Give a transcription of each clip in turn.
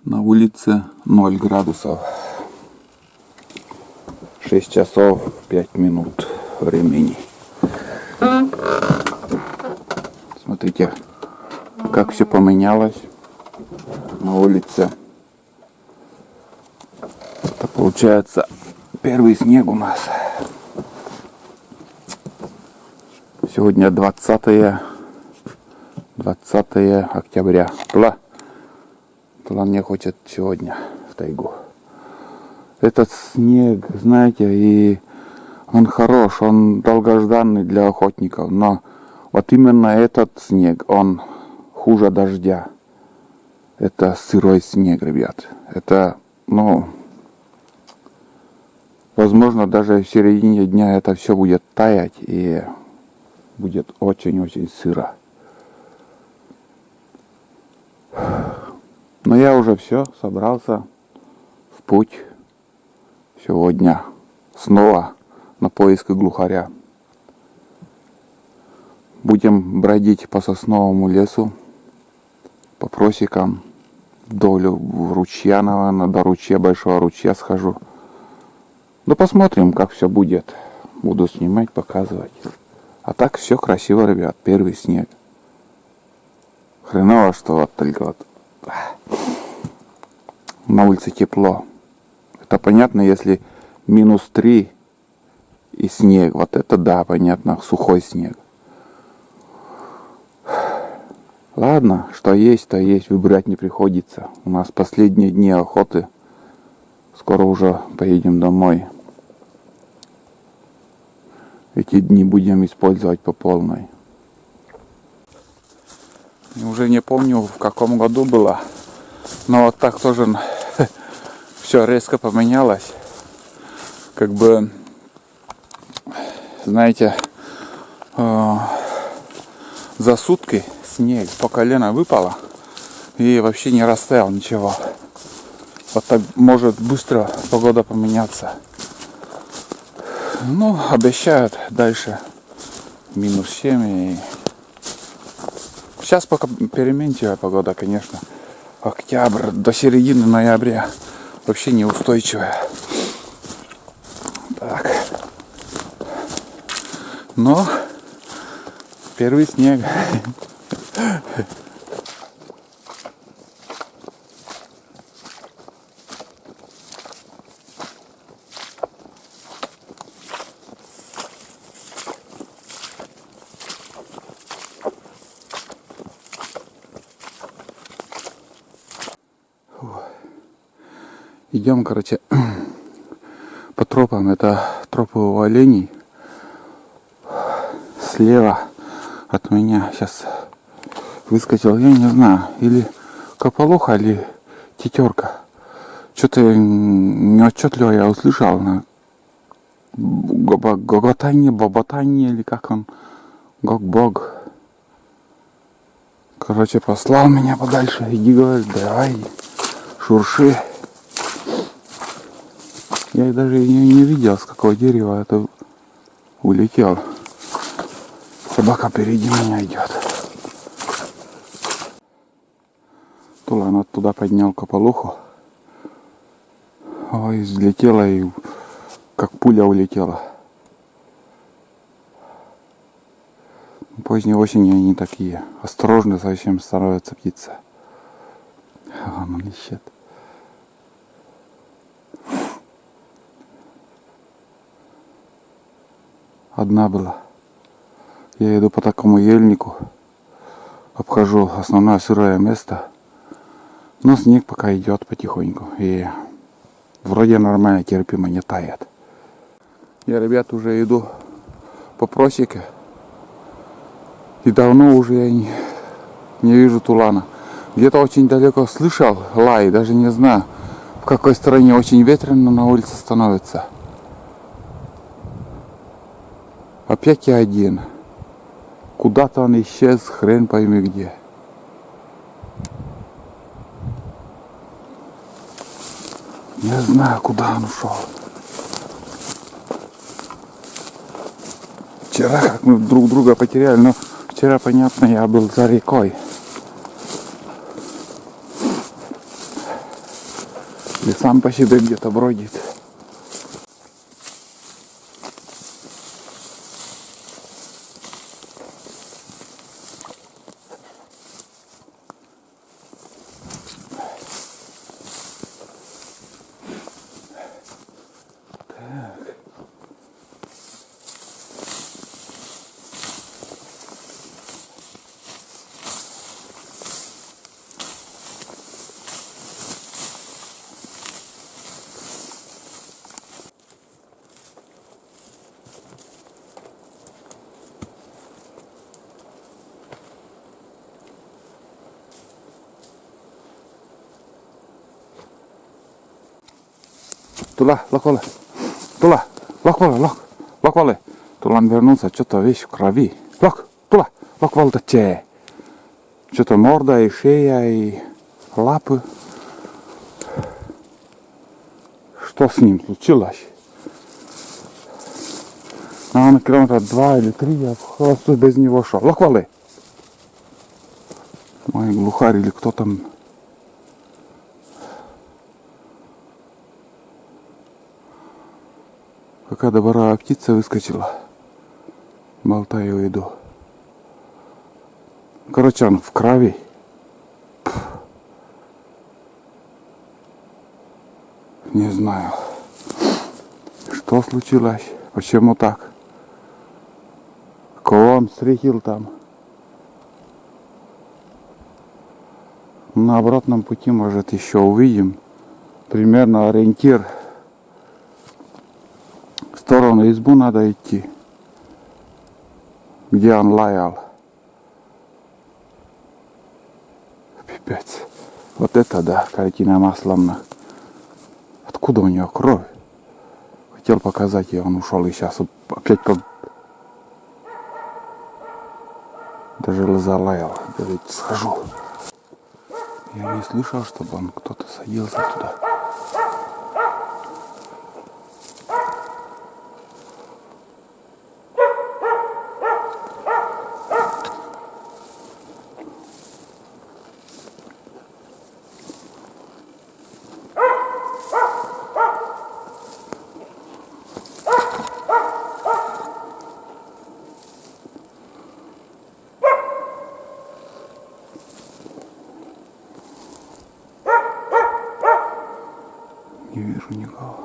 На улице 0 градусов. 6 часов 5 минут времени. Смотрите, как все поменялось на улице. Это получается первый снег у нас. Сегодня 20 октября. План не хочет сегодня в тайгу. Этот снег, знаете, и он хорош, он долгожданный для охотников, но вот именно этот снег, он хуже дождя. Это сырой снег, ребят. Это, возможно, даже в середине дня это все будет таять и будет очень-очень сыро. Но я уже все, собрался в путь сегодня снова на поиск глухаря. Будем бродить по сосновому лесу, по просекам, вдоль ручья, наверное, до ручья, большого ручья схожу. Да посмотрим, как все будет. Буду снимать, показывать. А так все красиво, ребят. Первый снег. Хреново, что вот только вот на улице тепло. Это понятно, если -3 и снег. Вот это да, понятно, сухой снег. Ладно, что есть, то есть, выбирать не приходится. У нас последние дни охоты. Скоро уже поедем домой. Эти дни будем использовать по полной. Уже не помню, в каком году было. Но вот так тоже все резко поменялось. Как бы, знаете, за сутки снег по колено выпало и вообще не растаял ничего. Вот так может быстро погода поменяться. Обещают дальше -7 и... Сейчас пока переменчивая погода, конечно. Октябрь до середины ноября вообще неустойчивая. Так. Но первый снег. Идем, короче, по тропам. Это тропы у оленей. Слева от меня сейчас выскочил, я не знаю, или кополоха, или тетерка. Что-то неотчетливо я услышал на гоготание, боботание, или как он, гог-бог. Короче, послал меня подальше. Иди, говорит, давай, шурши. Я даже не видел, с какого дерева это улетел. Собака впереди меня идет. Тулан оттуда поднял кополуху. Ой, взлетела и как пуля улетела. Поздней осенью они такие. Осторожно совсем становятся птицы. Вон он ищет. Одна была. Я иду по такому ельнику, обхожу основное сырое место, но снег пока идет потихоньку и вроде нормально, терпимо, не тает. Я, ребят, уже иду по просеке и давно уже я не вижу тулана. Где-то очень далеко слышал лай, даже не знаю, в какой стороне. Очень ветрено на улице становится. Опять я один. Куда-то он исчез, хрен пойми где. Не знаю, куда он ушел. Вчера как мы друг друга потеряли, но вчера, понятно, я был за рекой. И сам по себе где-то бродит. Тула, локвалы. Тула, локвалы, локвалы. Тулан вернулся, что-то весь в крови. Тула, локвалы-то че. Что-то морда и шея и лапы. Что с ним случилось? Наверное, километра 2 или 3 я просто без него шел. Локвалы. Мой глухарь или кто там. Какая добрая птица выскочила. Болтаю, иду. Короче, он в крови. Не знаю, что случилось, почему так. Кого он встретил там. На обратном пути, может, еще увидим. Примерно ориентир. В сторону избу надо идти. Где он лаял. Пипец. Вот это да, картина маслом. Откуда у него кровь? Хотел показать, и он ушел, и сейчас опять даже залаял. Давайте схожу. Я не слышал, чтобы он кто-то садился туда. Не вижу никого.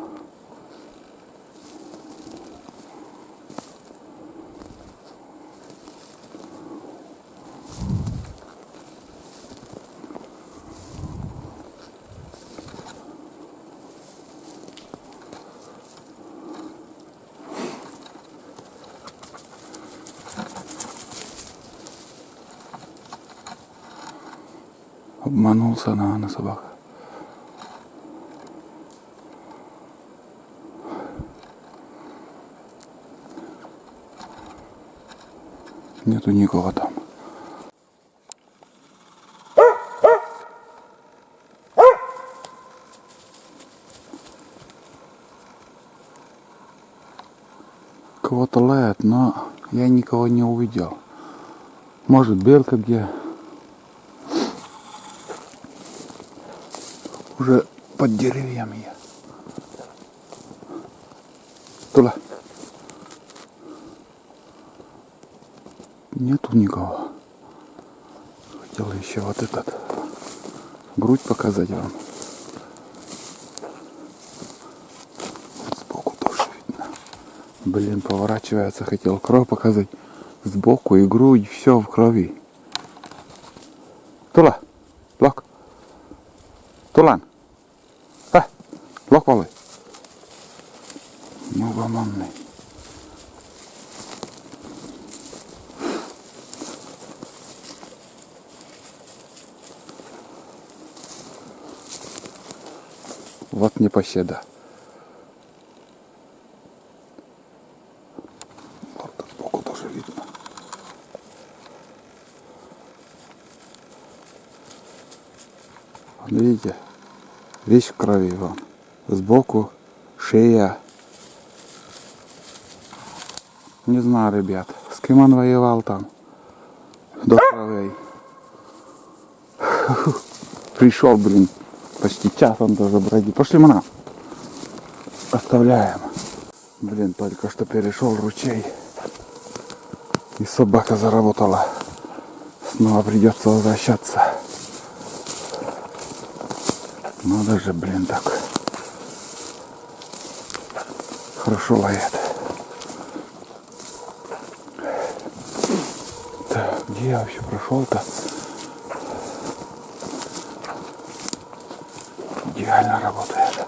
Обманулся, наверное, собака. Нету никого там. Кого-то лает, но я никого не увидел. Может, белка где? Уже под деревьями я. Туда. Нету никого. Хотел еще вот этот грудь показать вам. Вот сбоку тоже видно. Блин, поворачивается, хотел кровь показать. Сбоку и грудь, все в крови. Тула, лок. Тулан. Лок полы. Неугомонный. Вот непоседа. Вот сбоку тоже видно. Вот видите, весь в крови вон. Сбоку, шея. Не знаю, ребят, с кем он воевал там. До крови. Пришел, блин, Почти час он тоже бродит. Пошли мы на. Оставляем. Блин, только что перешел ручей. И собака заработала. Снова придется возвращаться. Надо же, блин, так. Хорошо лает. Так, где я вообще прошел-то? Идеально работает.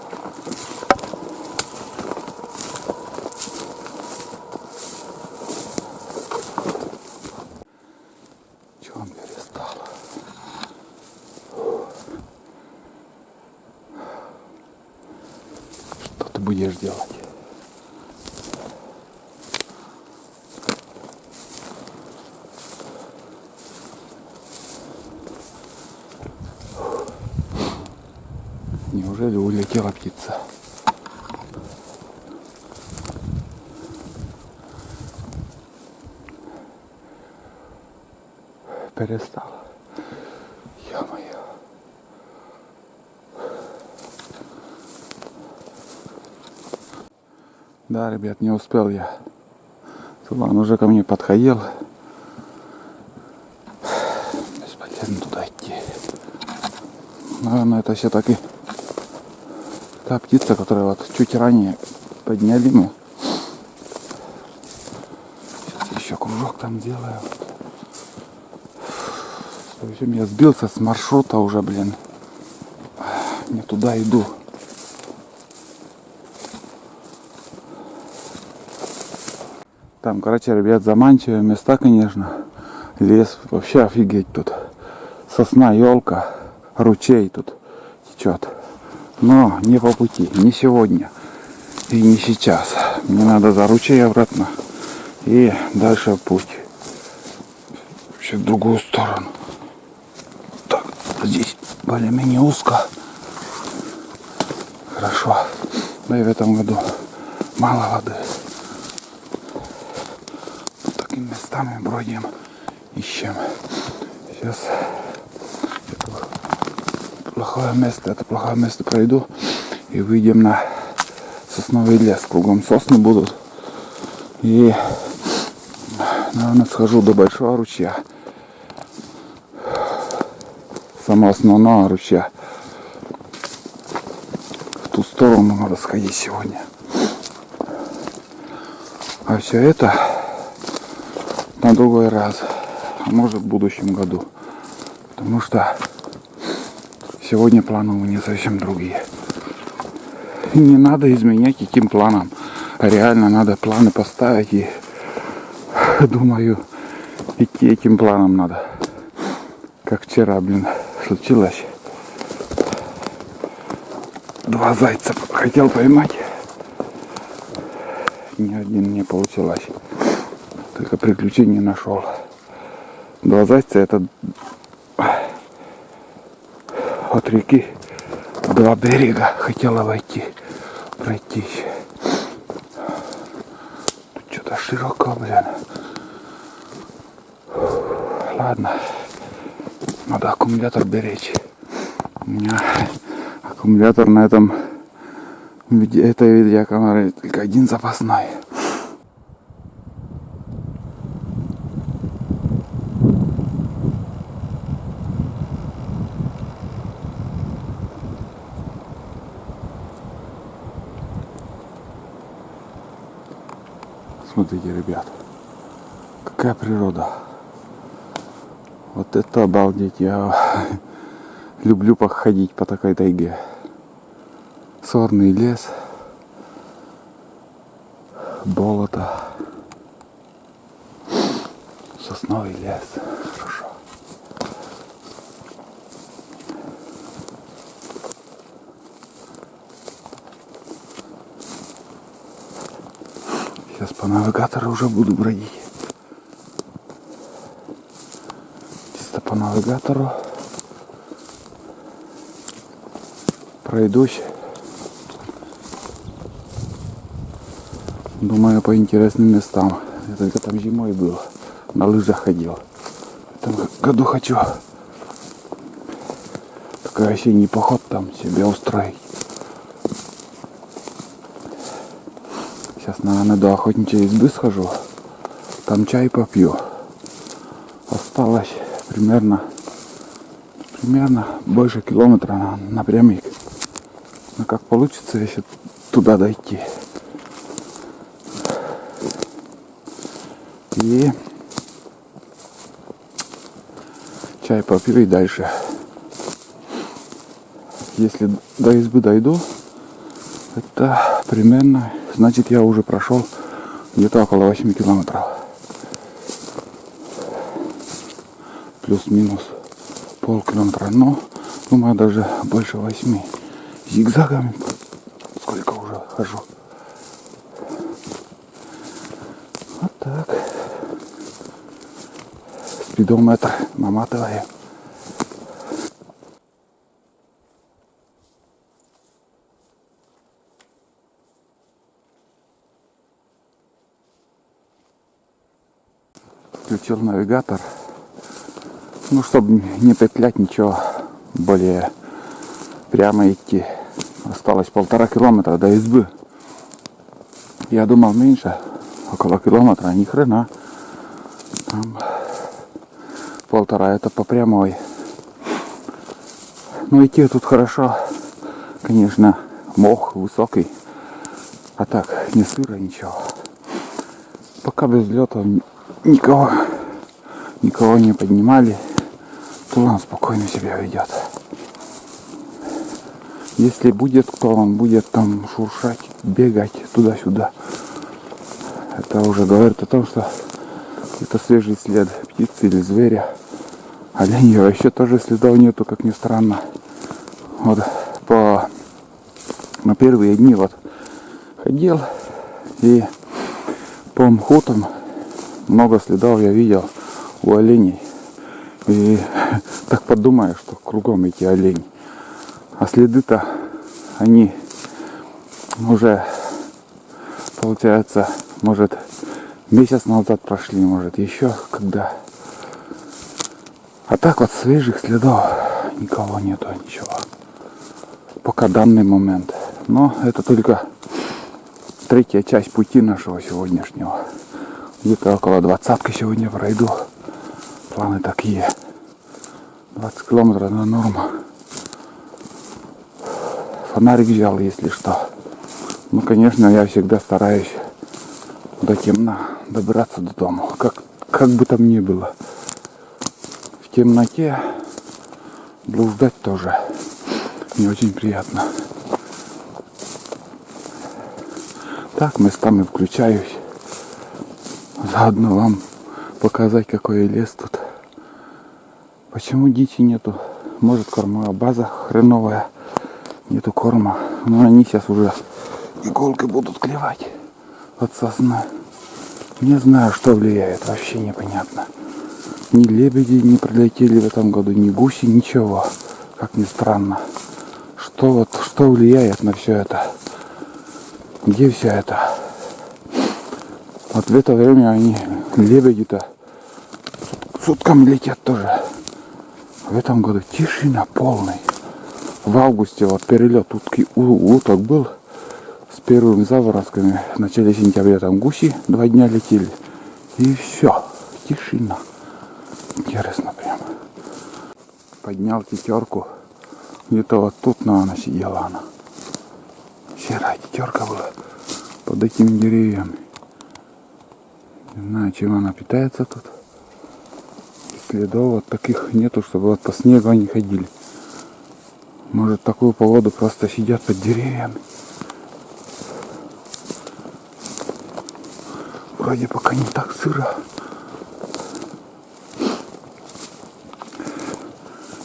Чего он перестал? Что ты будешь делать? Неужели улетела птица? Перестал. Ё-моё. Да, ребят, не успел я. Он уже ко мне подходил. Бесполезно туда идти. Наверное, это все-таки та птица, которую вот чуть ранее подняли мы. Сейчас еще кружок там делаю. В общем, я сбился с маршрута уже, блин. Не туда иду. Там, короче, ребят, заманчивые места, конечно. Лес, вообще офигеть тут. Сосна, елка, ручей тут течет. Но не по пути, не сегодня и не сейчас. Мне надо за ручей обратно и дальше в путь. Вообще в другую сторону. Так, здесь более-менее узко. Хорошо. Да и в этом году мало воды. По таким местами бродим, ищем. Сейчас это плохое место пройду и выйдем на сосновый лес. Кругом сосны будут. И, наверное, схожу до большого ручья. Самого основного ручья. В ту сторону надо сходить сегодня. А все это на другой раз. А может, в будущем году. Потому что сегодня планы у меня совсем другие. И не надо изменять каким планам. А реально надо планы поставить. И думаю, идти этим планом надо. Как вчера, блин, случилось. 2 зайца хотел поймать. Ни один не получилось. Только приключений нашел. 2 зайца — это от реки 2 берега хотела войти, пройтись. Тут что-то широко, блин. Ладно, надо аккумулятор беречь. У меня аккумулятор на этой видеокамере только один запасной. Смотрите, ребят, какая природа. Вот это обалдеть. Я люблю походить по такой тайге. Сорный лес, болото, сосновый лес. Хорошо. Сейчас по навигатору уже буду бродить. Чисто по навигатору пройдусь. Думаю, по интересным местам. Я только там зимой был. На лыжах ходил. В этом году хочу такой осенний поход там себе устроить. Сейчас, наверное, до охотничьей избы схожу. Там чай попью. Осталось примерно больше километра напрямик. Но как получится еще туда дойти. И чай попью и дальше. Если до избы дойду, это примерно, значит, я уже прошел где-то около 8 километров. Плюс-минус полкилометра, но думаю даже больше 8. Зигзагами сколько уже хожу. Вот так. Спидометр наматываю. Включил навигатор. Ну, чтобы не петлять, ничего, более прямо идти. Осталось 1,5 километра до избы. Я думал меньше, около километра, ни хрена. Там 1,5 это по прямой. Ну, идти тут хорошо. Конечно, мох высокий. А так, не сыро, ничего. Пока без взлета никого не поднимали, то он спокойно себя ведет. Если будет кто, он будет там шуршать, бегать туда-сюда. Это уже говорит о том, что это свежий след птицы или зверя. Оленя еще тоже следов нету, как ни странно. Вот на первые дни вот ходил и по мху там много следов я видел у оленей. И так подумаешь, что кругом эти олени. А следы-то они уже, получается, может месяц назад прошли, может еще когда. А так вот свежих следов никого нету, ничего. Пока данный момент. Но это только третья часть пути нашего сегодняшнего. Где-то около 20-ки сегодня пройду. Планы такие. 20 километров на норма. Фонарик взял, если что. Ну, конечно, я всегда стараюсь до темна добраться до дома. Как бы там ни было. В темноте блуждать тоже не очень приятно. Так, местами включаюсь. Заодно вам показать, какой лес тут. Почему дичи нету? Может, кормовая база хреновая. Нету корма. Но они сейчас уже иголкой будут клевать от сосны. Не знаю, что влияет. Вообще непонятно. Ни лебеди не прилетели в этом году, ни гуси, ничего. Как ни странно. Что влияет на все это? Где все это? Вот в это время они, лебеди-то, сутками летят тоже. В этом году тишина полный. В августе вот перелет уток был с первыми заморозками. В начале сентября там гуси 2 дня летели. И все, тишина. Интересно прям. Поднял 5. Где-то вот тут, наверное, сидела она. Серая 5 была под этими деревьями. Не знаю, чем она питается тут. Следов вот таких нету, чтобы вот по снегу они ходили. Может, такую погоду просто сидят под деревьями. Вроде пока не так сыро.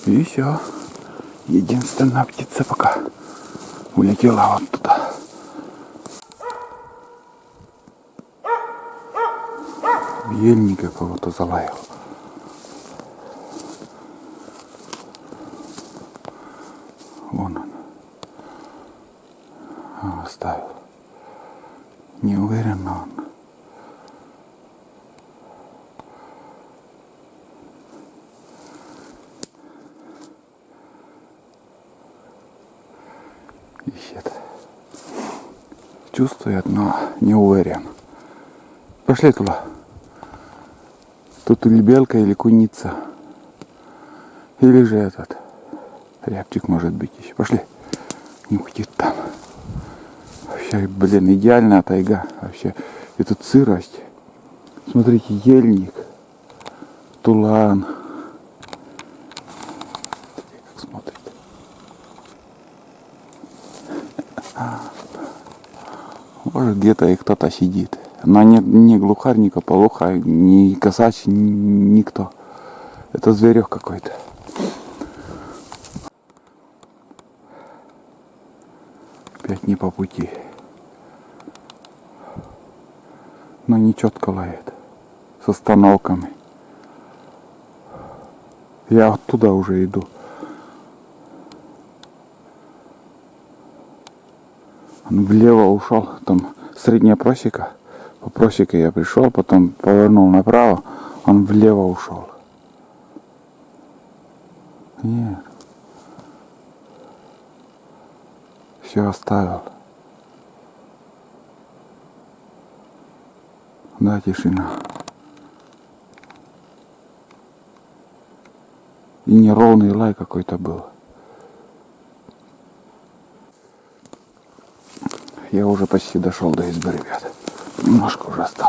И все. Единственная птица пока улетела вот туда. Ельника кого-то залаял. Вон он. Оставил. Не уверен, но он. ищет. Чувствует, но не уверен. Пошли туда. Тут или белка, или куница. Или же этот рябчик может быть еще. Пошли. Не будет там. Вообще, блин, идеальная тайга. Вообще. И тут сырость. Смотрите, ельник. Тулан. Как смотрит. Может, где-то и кто-то сидит. Но не глухарь, не кополуха, не косач, никто. Это зверек какой-то. Опять не по пути. Но не четко лает. С остановками. Я оттуда уже иду. Он влево ушел. Там средняя просека. По просеке я пришел, потом повернул направо. Он влево ушел. Нет. Все оставил. Да, тишина. И неровный лай какой-то был. Я уже почти дошел до избы, ребят. Немножко уже осталось.